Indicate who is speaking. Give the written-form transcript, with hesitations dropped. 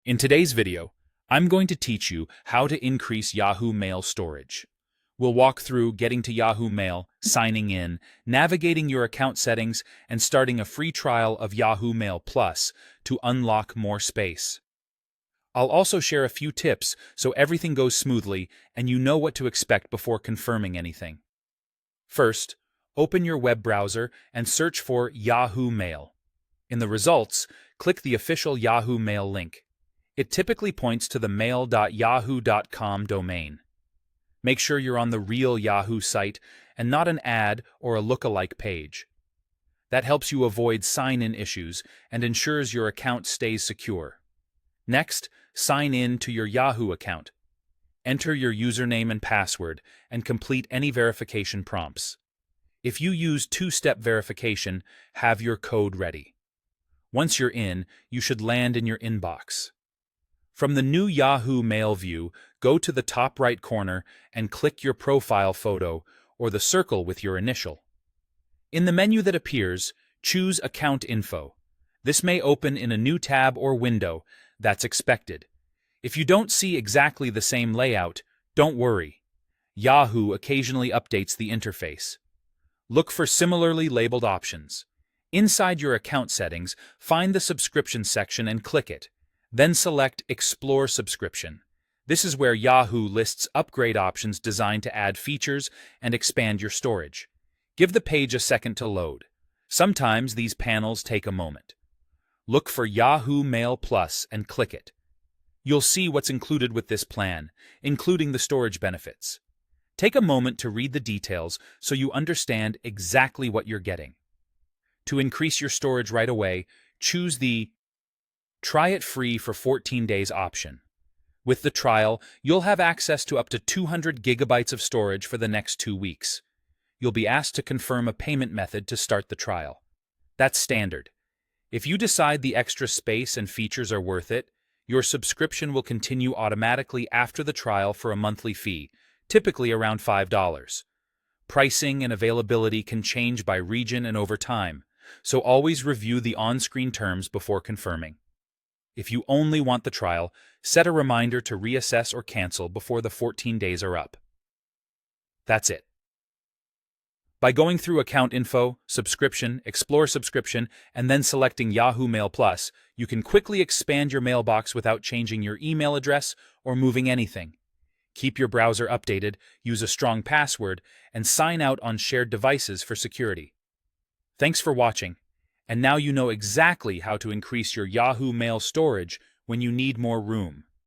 Speaker 1: In today's video, I'm going to teach you how to increase Yahoo Mail storage. We'll walk through getting to Yahoo Mail, signing in, navigating your account settings, and starting a free trial of Yahoo Mail Plus to unlock more space. I'll also share a few tips so everything goes smoothly and you know what to expect before confirming anything. First, open your web browser and search for Yahoo Mail. In the results, click the official Yahoo Mail link. It typically points to the mail.yahoo.com domain. Make sure you're on the real Yahoo site and not an ad or a lookalike page. That helps you avoid sign-in issues and ensures your account stays secure. Next, sign in to your Yahoo account. Enter your username and password and complete any verification prompts. If you use two-step verification, have your code ready. Once you're in, you should land in your inbox. From the new Yahoo Mail view, go to the top right corner and click your profile photo or the circle with your initial. In the menu that appears, choose Account Info. This may open in a new tab or window. That's expected. If you don't see exactly the same layout, don't worry. Yahoo occasionally updates the interface. Look for similarly labeled options. Inside your account settings, find the subscription section and click it. Then select Explore Subscription. This is where Yahoo lists upgrade options designed to add features and expand your storage. Give the page a second to load. Sometimes these panels take a moment. Look for Yahoo Mail Plus and click it. You'll see what's included with this plan, including the storage benefits. Take a moment to read the details so you understand exactly what you're getting. To increase your storage right away, choose the Try it free for 14 days option. With the trial, you'll have access to up to 200 gigabytes of storage for the next 2 weeks. You'll be asked to confirm a payment method to start the trial. That's standard. If you decide the extra space and features are worth it, your subscription will continue automatically after the trial for a monthly fee, typically around $5. Pricing and availability can change by region and over time, so always review the on-screen terms before confirming. If you only want the trial, set a reminder to reassess or cancel before the 14 days are up. That's it. By going through Account Info, Subscription, Explore Subscription, and then selecting Yahoo Mail Plus, you can quickly expand your mailbox without changing your email address or moving anything. Keep your browser updated, use a strong password, and sign out on shared devices for security. Thanks for watching. And now you know exactly how to increase your Yahoo Mail storage when you need more room.